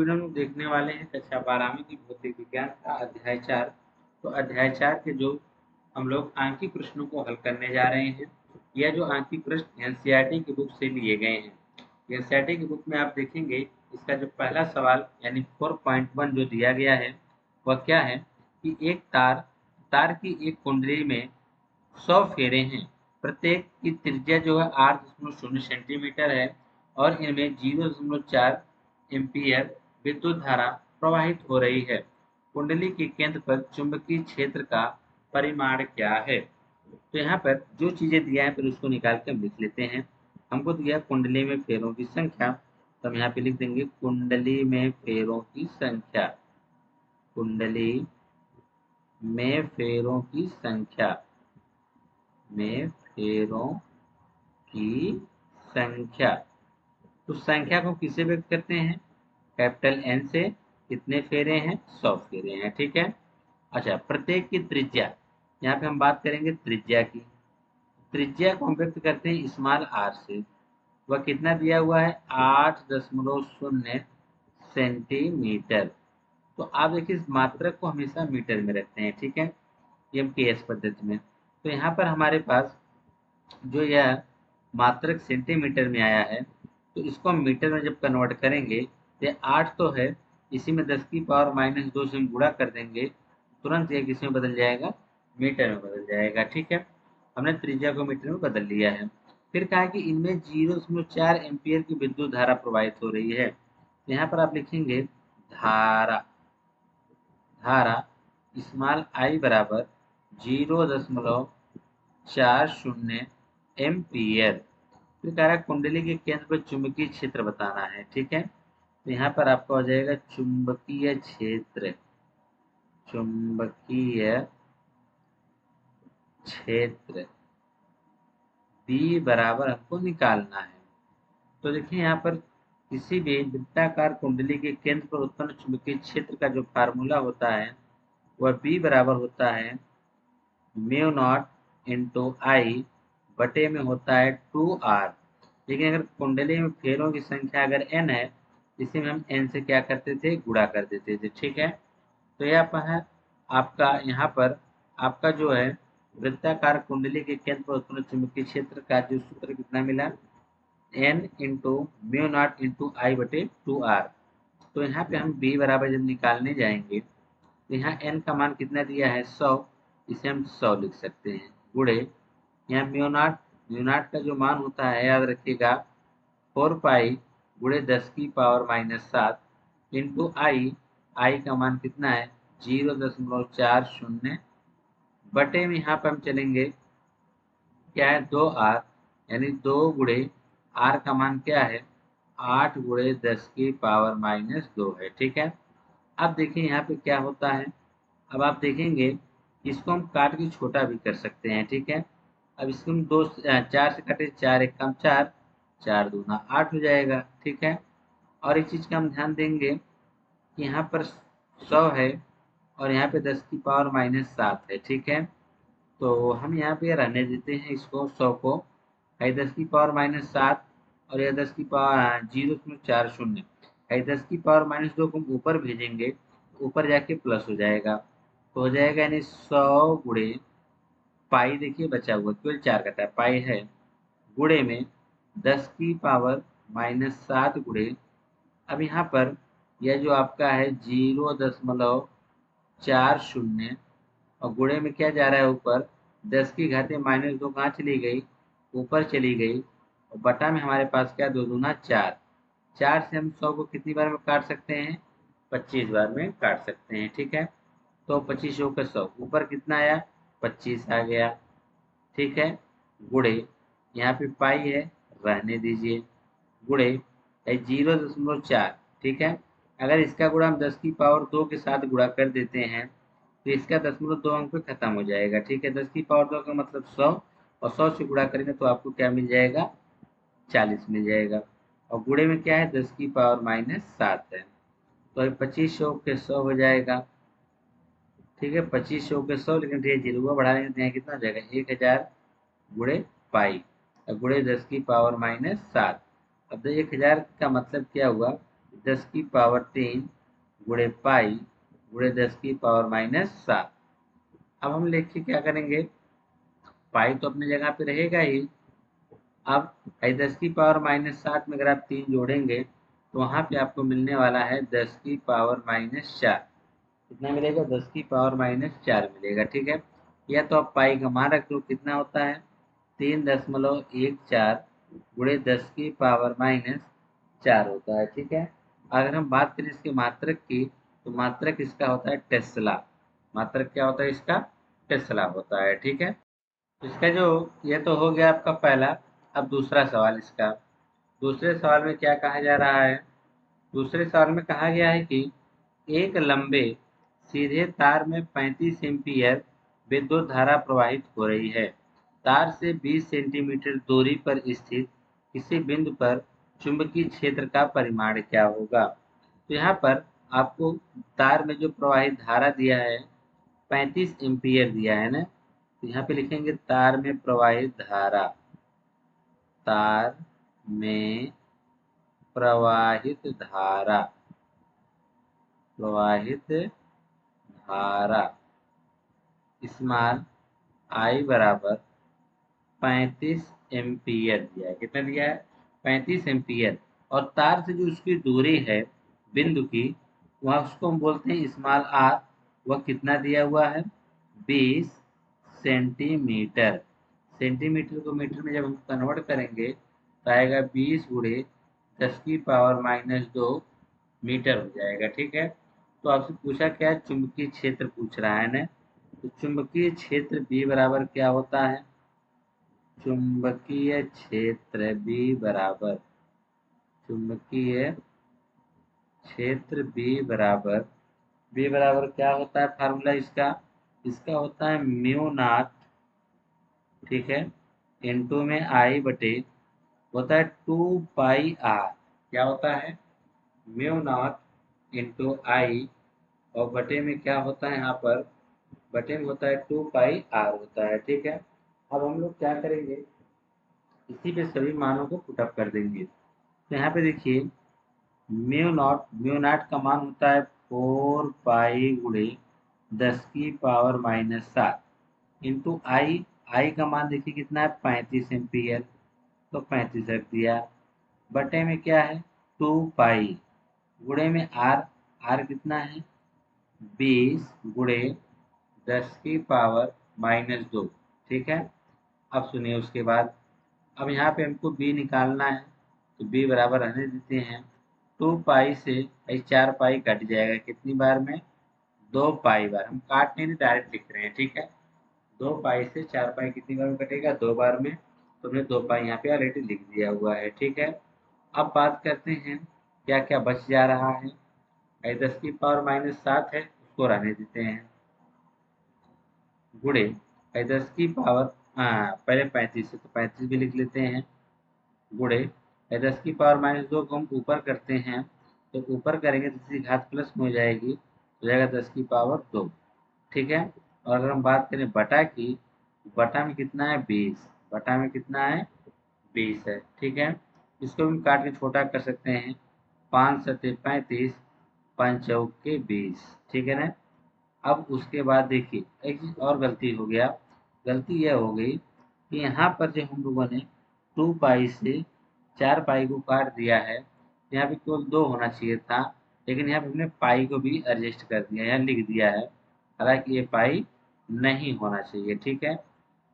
Video में देखने वाले हैं कक्षा 12वीं की भौतिक विज्ञान का अध्याय 4। तो अध्याय 4 के जो हम लोग आंकिक प्रश्नों को हल करने जा रहे हैं। यह जो आंकिक प्रश्न एनसीईआरटी की बुक से लिए गए हैं। एनसीईआरटी की बुक में आप देखेंगे इसका जो पहला सवाल यानी 4.1 जो दिया गया है वह क्या है कि एक तार की एक कुंडली में 100 फेरे हैं। प्रत्येक की त्रिज्या जो है 8.0 सेंटीमीटर है और इनमें 0.4 एम्पीयर विद्युत धारा प्रवाहित हो रही है। कुंडली के केंद्र पर चुंबकीय क्षेत्र का परिमाण क्या है? तो यहाँ पर जो चीजें दिया है फिर उसको निकाल के हम लिख लेते हैं। हमको दिया है कुंडली में फेरों की संख्या, तो हम यहाँ पे लिख देंगे कुंडली में फेरों की संख्या। कुंडली में फेरों की संख्या में फेरों की संख्या। तो संख्या को किससे व्यक्त करते हैं? कैपिटल एन से। कितने फेरे हैं? 100 फेरे हैं। ठीक है। अच्छा, प्रत्येक की त्रिज्या, यहाँ पे हम बात करेंगे त्रिज्या की। त्रिज्या को हम व्यक्त करते हैं स्मॉल आर से। वह कितना दिया हुआ है? 8.0 सेंटीमीटर। तो आप देखिए इस मात्रक को हमेशा मीटर में रखते हैं। ठीक है, ये हम केएस पद्धति में। तो यहाँ पर हमारे पास जो यह मात्रक सेंटीमीटर में आया है, तो इसको हम मीटर में जब कन्वर्ट करेंगे तो 8 तो है, इसी में 10⁻⁻2 से हम गुणा कर देंगे, तुरंत ये किस में बदल जाएगा? मीटर में बदल जाएगा। ठीक है, हमने त्रिज्या को मीटर में बदल लिया है। फिर कहा कि इनमें 0.4 एम्पियर की विद्युत धारा प्रवाहित हो रही है। तो यहाँ पर आप लिखेंगे धारा धारा स्मॉल आई बराबर 0.40 एम्पियर। फिर कह रहा है कुंडली के केंद्र पर चुंबकीय क्षेत्र बताना है। ठीक है, तो यहाँ पर आपका हो जाएगा चुंबकीय क्षेत्र। चुंबकीय क्षेत्र B बराबर हमको निकालना है। तो देखिए यहाँ पर किसी भी वृत्ताकार कुंडली के केंद्र पर उत्पन्न चुंबकीय क्षेत्र का जो फार्मूला होता है वह B बराबर होता है म्यू नॉट इंटू आई बटे में होता है 2r। लेकिन अगर कुंडली में फेरों की संख्या अगर n है, इसी में हम n से क्या करते थे? गुणा कर देते थे। ठीक है, तो यह है आपका यहाँ पर आपका जो है वृत्ताकार कुंडली के केंद्र पर उत्पन्न चुंबकीय क्षेत्र का जो सूत्र कितना मिला? n into mu not into I बटे 2r। तो यहाँ पे हम b बराबर जब निकालने जाएंगे तो यहाँ n का मान कितना दिया है? 100। इसे हम 100 लिख सकते हैं, गुणे यहाँ म्यू नॉट का जो मान होता है याद रखिएगा 4 पाई गुणे 10⁻⁻7 इंटू आई का मान कितना है? 0.40 बटे में यहाँ पर हम चलेंगे क्या है? 2r, यानी 2 गुणे r का मान क्या है? 8 गुणे 10⁻⁻2 है। ठीक है, अब देखिए यहाँ पे क्या होता है। अब आप देखेंगे इसको हम काट के छोटा भी कर सकते हैं। ठीक है, अब इसको हम 4 से काटे, 4 एक कम 4, 4 दूना 8 हो जाएगा। ठीक है, और एक चीज का हम ध्यान देंगे कि यहाँ पर 100 है और यहाँ पे 10⁻⁻7 है। ठीक है, तो हम यहाँ पे रहने देते हैं इसको 100 को, 10⁻⁻7 और यह 10⁻0.40 है। 10⁻⁻2 को हम ऊपर भेजेंगे, ऊपर जाके प्लस हो जाएगा, तो हो जाएगा यानी 100 गुणे पाई। देखिए बचा हुआ केवल 4 कटा है, पाई है, गुणे में 10⁻⁻7 गुणे, अब यहाँ पर यह जो आपका है 0.40 और गुणे में क्या जा रहा है? ऊपर 10⁻⁻2 कहाँ चली गई? ऊपर चली गई, और बटा में हमारे पास क्या? 2 दूना 4, 4 से हम 100 को कितनी बार में काट सकते हैं? 25 बार में काट सकते हैं। ठीक है, तो 25 का 100, ऊपर कितना आया? 25 आ गया। ठीक है, गुणे यहाँ पे पाई है, रहने दीजिए, गुणे 0.4। ठीक है, अगर इसका गुणा हम 10⁻2 के साथ गुणा कर देते हैं तो इसका 0.2 अंक पे खत्म हो जाएगा। ठीक है, 10⁻2 का मतलब 100, और 100 से गुणा करेंगे तो आपको क्या मिल जाएगा? 40 मिल जाएगा, और गुणे में क्या है? 10⁻⁻7 है, तो 2500 के 100 हो जाएगा। ठीक है, 2500 के 100, लेकिन ये जीरो बढ़ाएंगे तो यहाँ कितना हो जाएगा? 1000 गुणे पाई और गुणे 10⁻⁻7। अब 1000 का मतलब क्या हुआ? 10 की पावर 3 गुणे पाई गुणे 10 की पावर -7। अब हम लिख के क्या करेंगे, पाई तो अपनी जगह पे रहेगा ही। अब 10 की पावर -7 में अगर आप 3 जोड़ेंगे तो वहाँ पे आपको मिलने वाला है 10 की पावर -4। कितना मिलेगा, 10 की पावर -4 मिलेगा। ठीक है, या तो आप पाई का मान रख लो, कितना होता है 3.14 गुणे 10 की पावर -4 होता है। ठीक है, अगर हम बात करें इसके मात्रक की, तो मात्रक इसका होता है टेस्ला। मात्रक क्या होता है इसका, टेस्ला होता है। ठीक है, इसका जो, ये तो हो गया आपका पहला। अब दूसरा सवाल इसका, दूसरे सवाल में क्या कहा जा रहा है, दूसरे सवाल में कहा गया है कि एक लंबे सीधे तार में 35 एम्पीयर विद्युत धारा प्रवाहित हो रही है। तार से 20 सेंटीमीटर दूरी पर स्थित किसी बिंदु पर चुंबकीय क्षेत्र का परिमाण क्या होगा। तो यहाँ पर आपको तार में जो प्रवाहित धारा दिया है 35 एम्पीयर दिया है ना, तो यहाँ पे लिखेंगे तार में प्रवाहित धारा, तार में प्रवाहित धारा, प्रवाहित धारा स्मॉल आई बराबर 35 एम्पीयर दिया है। कितना दिया है, 35 एम्पीयर। और तार से जो उसकी दूरी है बिंदु की, वह उसको हम बोलते हैं स्मॉल आर। वह कितना दिया हुआ है, 20 सेंटीमीटर। सेंटीमीटर को मीटर में जब हम कन्वर्ट करेंगे तो आएगा 20 गुणे 10 की पावर -2 मीटर हो जाएगा। ठीक है, तो आपसे पूछा क्या है, चुंबकीय क्षेत्र पूछ रहा है ना। तो चुंबकीय क्षेत्र B बराबर क्या होता है, चुंबकीय क्षेत्र B बराबर, चुंबकीय क्षेत्र B बराबर क्या होता है, फार्मूला इसका, इसका होता है म्यू नॉट, ठीक है, इनटू में आई बटे, होता है 2 पाई आर। क्या होता है, म्यू नॉट इंटू आई, और बटे में क्या होता है, यहाँ पर बटे में होता है 2 पाई आर होता है। ठीक है, अब हम लोग क्या करेंगे, इसी पे सभी मानों को पुटअप कर देंगे। तो यहाँ पे देखिए म्यू नॉट का मान होता है 4 पाई गुणे 10 की पावर -7 इंटू आई। आई का मान देखिए कितना है, 35 एम्पीयर, तो 35 रख दिया। बटे में क्या है 2 पाई, गुणे में आर, आर कितना है 20 गुणे 10 की पावर -2। ठीक है, अब सुनिए उसके बाद, अब यहाँ पे हमको बी निकालना है, तो बी बराबर रहने देते हैं 2 पाई से 4 पाई कट जाएगा, कितनी बार में 2 पाई बार। हम काट नहीं डायरेक्ट लिख रहे हैं। ठीक है, 2 पाई से 4 पाई कितनी बार में कटेगा, 2 बार में, तो हमने 2 पाई यहाँ पे ऑलरेडी लिख दिया हुआ है। ठीक है, अब बात करते हैं क्या क्या बच जा रहा है। 10 की पावर -7 है, उसको रहने देते हैं, गुणे 10 की पावर, पहले 35 है तो 35 भी लिख लेते हैं, गुणे 10 की पावर -2 को हम ऊपर करते हैं, तो ऊपर करेंगे तो इसकी घात प्लस में हो जाएगी, हो जाएगा 10 की पावर 2। ठीक है, और अगर हम बात करें बटा की, बटा में कितना है 20, बटा में कितना है 20 है। ठीक है, इसको हम काट के छोटा कर सकते हैं, 5 सत्ते 35, 5 चौके 20। ठीक है ना। अब उसके बाद देखिए एक चीज और गलती हो गया, गलती यह हो गई कि यहाँ पर जो हम लोगों ने 2 पाई से 4 पाई को काट दिया है, यहाँ पे केवल 2 होना चाहिए था, लेकिन यहाँ पे हमने पाई को भी एडजस्ट कर दिया, यहाँ लिख दिया है, हालांकि ये पाई नहीं होना चाहिए। ठीक है,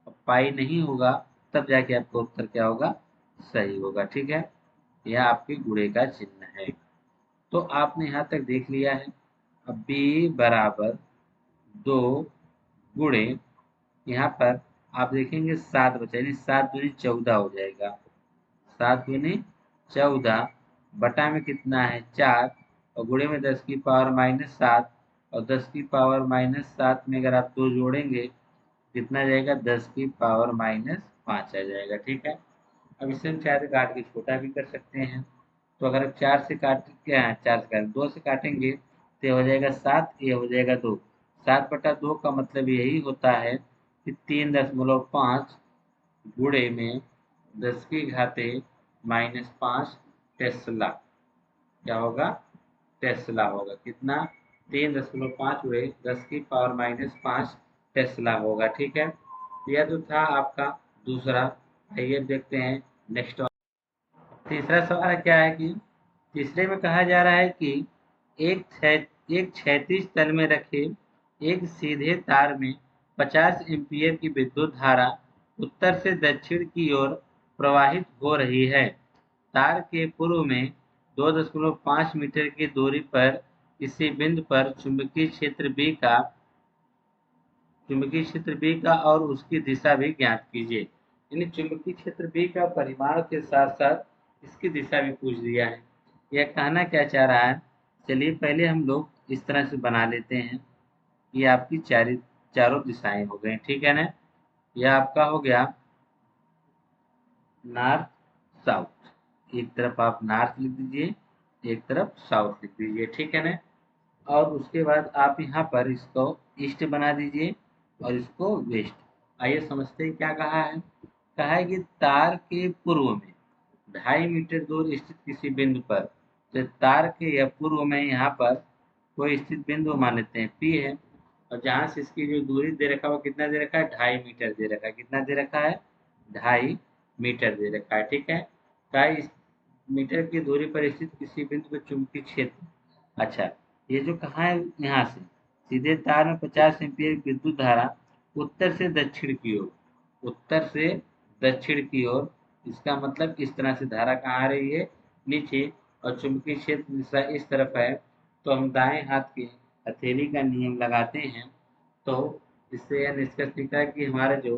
अब पाई नहीं होगा तब जाके आपका उत्तर क्या होगा, सही होगा। ठीक है, यह आपके गुणे का चिन्ह है। तो आपने यहाँ तक देख लिया है। अब बी बराबर 2 गुणे, यहाँ पर आप देखेंगे 7 बचा, यानी 7 दूनी 14 हो जाएगा, 7 दूनी 14, बटा में कितना है 4, और गुणे में 10 की पावर -7, और 10 की पावर -7 में अगर आप 2 जोड़ेंगे कितना जाएगा, 10 की पावर -5 आ जाएगा। ठीक है, अब इसे हम चाहे तो काट के छोटा भी कर सकते हैं। तो अगर आप 4 से काट क्या है, 4 से काट 2 से काटेंगे तो ये हो जाएगा 7, ये हो जाएगा 2। 7/2 का मतलब यही होता है कि 3.5 गुणे में 10 की घाते -5 टेस्ला, क्या होगा टेस्ला होगा। कितना? 3.5 उड़े 10⁻⁻5 टेस्ला होगा। ठीक है, यह तो था आपका दूसरा। आइए देखते हैं नेक्स्ट। तीसरा सवाल क्या है कि तीसरे में कहा जा रहा है कि एक क्षैतिज तल में रखे एक सीधे तार में 50 एम्पीयर की विद्युत धारा उत्तर से दक्षिण की ओर प्रवाहित हो रही है। तार के पूर्व में 2.5 मीटर की दूरी पर किसी बिंदु पर चुंबकीय क्षेत्र बी का और उसकी दिशा भी ज्ञात कीजिए। यानी चुंबकीय क्षेत्र बी का परिमाण के साथ साथ इसकी दिशा भी पूछ दिया है। यह कहना क्या चाह रहा है, चलिए पहले हम लोग इस तरह से बना लेते हैं। ये आपकी चारों दिशाएं हो गई, ठीक है ना। यह आपका हो गया नॉर्थ साउथ। एक तरफ आप नॉर्थ लिख दीजिए, एक तरफ साउथ लिख दीजिए, ठीक है ना। और उसके बाद आप यहाँ पर इसको ईस्ट बना दीजिए और इसको वेस्ट। आइए समझते हैं क्या कहा है। कहा है कि तार के पूर्व में 2.5 मीटर दूर स्थित किसी बिंदु पर, तो तार के या पूर्व में यहाँ पर कोई स्थित बिंदु मान लेते हैं P है, और जहाँ से इसकी जो दूरी दे रखा है वो कितना दे रखा है, 2.5 मीटर दे रखा है। कितना दे रखा है, 2.5 मीटर दे रखा है, ठीक है। 2.5 मीटर की दूरी पर स्थित किसी बिंदु पर चुंबकीय क्षेत्र। अच्छा, ये जो कहा है यहाँ से सीधे तार में 50 एम्पीयर विद्युत धारा उत्तर से दक्षिण की ओर, उत्तर से दक्षिण की ओर, इसका मतलब इस तरह से धारा कहाँ आ रही है, नीचे, और चुंबकीय क्षेत्र दिशा इस तरफ है। तो हम दाएं हाथ के हथेली का नियम लगाते हैं, तो इससे यह निष्कर्ष निकला कि हमारा जो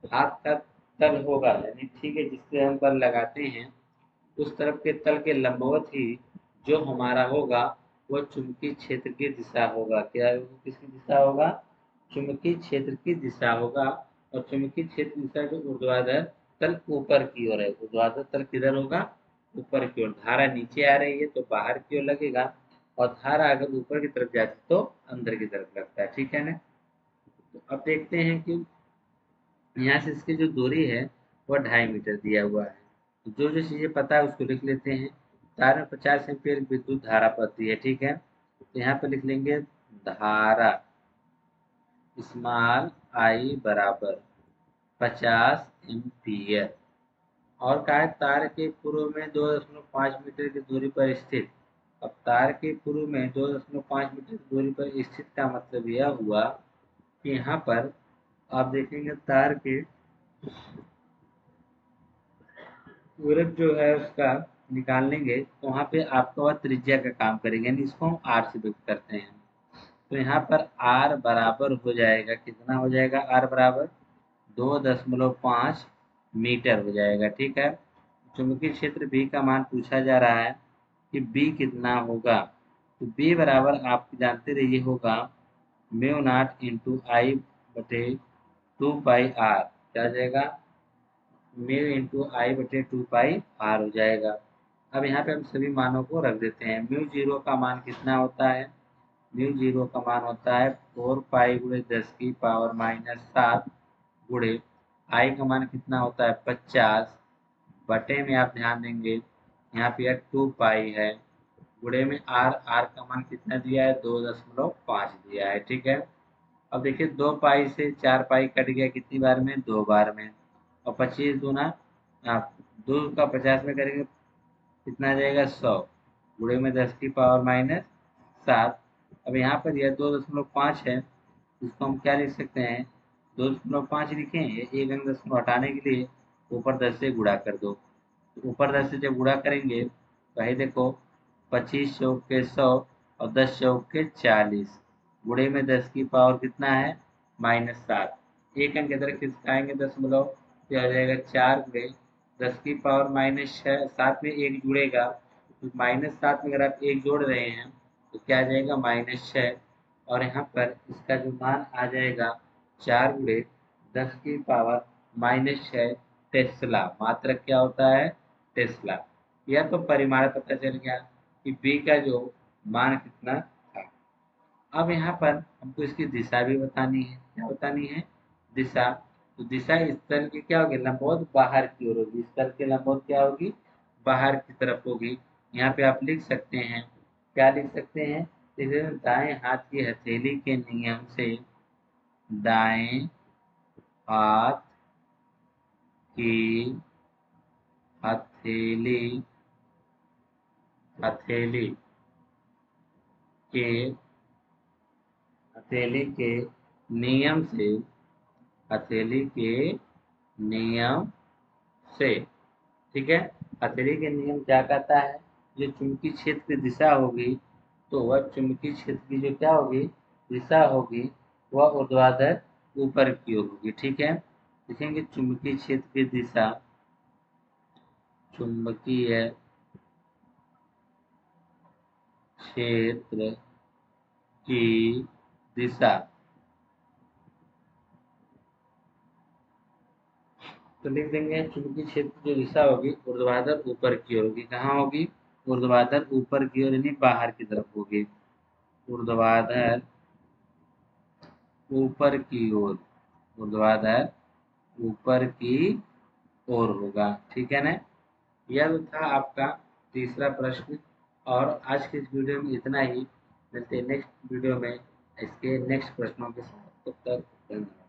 हाथ का तल होगा, यानी ठीक है, जिससे हम बल लगाते हैं उस तरफ के तल के लंबवत ही जो हमारा होगा वह चुंबकीय क्षेत्र की दिशा होगा। क्या किसकी दिशा होगा, चुंबकीय क्षेत्र की दिशा होगा। और चुंबकीय क्षेत्र दिशा जो ऊर्ध्वाधर तल ऊपर की ओर है, ऊर्ध्वाधर तल किधर होगा, ऊपर की ओर। धारा नीचे आ रही है तो बाहर की ओर लगेगा, और धारा अगर ऊपर की तरफ जाती तो अंदर की तरफ लगता है, ठीक है ना। तो अब देखते हैं कि यहाँ से इसकी जो दूरी है वह 2.5 मीटर दिया हुआ है। तो जो जो चीज़ें पता है उसको लिख लेते हैं। तार में 50 एम्पीयर विद्युत धारा पड़ती है, ठीक है। तो यहाँ पे लिख लेंगे धारा स्मॉल आई बराबर 50 एम्पीयर। और कहा है तार के पूर्व में 2.5 मीटर की दूरी पर स्थित। अब तार के पूर्व में 2.5 मीटर की दूरी पर स्थित का मतलब यह हुआ कि यहाँ पर आप देखेंगे तार के पूरक जो है उसका निकाल लेंगे तो वहाँ पे आपका वह त्रिज्या का काम करेगा, यानी इसको हम आर से व्यक्त करते हैं। तो यहाँ पर आर बराबर हो जाएगा, कितना हो जाएगा, आर बराबर 2.5 मीटर हो जाएगा, ठीक है। चुंबकीय क्षेत्र बी का मान पूछा जा रहा है कि बी कितना होगा। तो बी बराबर आप जानते रहिए होगा म्यू नॉट इंटू आई बटे 2 पाई आर। क्या हो जाएगा, म्यू इंटू आई बटे 2 पाई आर हो जाएगा। अब यहाँ पे हम सभी मानों को रख देते हैं। म्यू जीरो का मान कितना होता है, म्यू जीरो का मान होता है 4 पाई गुणे 10⁻⁻7 गुणे आई का मान कितना होता है 50 बटे में आप ध्यान देंगे यहाँ पे 2 पाई है, गुणे में आर, आर का मान कितना दिया है 2.5 दिया है, ठीक है। अब देखिए 2 पाई से 4 पाई कट गया, कितनी बार में, 2 बार में। और 25 दूना आप 2 का 50 में करेंगे कितना आ जाएगा 100, गुणे में 10⁻⁻7। अब यहाँ पर यह 2.5 है, इसको हम क्या लिख सकते हैं, 2.5 लिखें, एक अंक 10 को हटाने के लिए ऊपर 10 से गुणा कर दो। ऊपर 10 से जब गुणा करेंगे तो ये देखो 25 चौक के 100 और 10 चौक के 40, गुणे में 10 की पावर कितना है -7। एक अंक इधर खिसकाएंगे 10 तो आ जाएगा 4 गुणे 10 की पावर -6, साथ में एक जुड़ेगा तो -7 में अगर आप एक जोड़ रहे हैं तो क्या आ जाएगा -6। और यहाँ पर इसका जो मान आ जाएगा 4 गुणे 10 की पावर -6 टेस्ला। मात्रक क्या होता है, टेस्ला। यह तो परिमाण पता चल गया कि बी का जो मान कितना था। अब यहाँ पर हमको इसकी दिशा भी बतानी है। क्या बतानी है, दिशा। तो दिशा इस तल की क्या होगी, लंबवत बाहर की ओर होगी। इस तल के लंबवत क्या होगी, बाहर की तरफ होगी। यहाँ पे आप लिख सकते हैं क्या लिख सकते हैं? जैसे दाएं हाथ की हथेली के नियम से दाएं हाथ की हथेली हथेली के हथेली के नियम से हथेली के नियम से, ठीक है। हथेली के नियम क्या कहता है? जो चुंबकीय क्षेत्र की दिशा होगी, तो वह चुंबकीय क्षेत्र की जो क्या होगी, दिशा होगी, वह ऊर्ध्वाधर ऊपर की ओर होगी, ठीक है। देखेंगे चुंबकीय क्षेत्र की दिशा, चुंबकीय क्षेत्र की दिशा, तो लिख देंगे चुंबकीय क्षेत्र की जो दिशा होगी ऊर्ध्वाधर ऊपर की ओर होगी। कहाँ होगी? ऊर्ध्वाधर ऊपर की ओर, यानी बाहर की तरफ होगी। ऊर्ध्वाधर ऊपर की ओर, ऊर्ध्वाधर ऊपर की ओर होगा, ठीक है ना। यह तो था आपका तीसरा प्रश्न। और आज के इस वीडियो में इतना ही। मिलते हैं नेक्स्ट वीडियो में इसके नेक्स्ट प्रश्नों के साथ। तब तक धन्यवाद।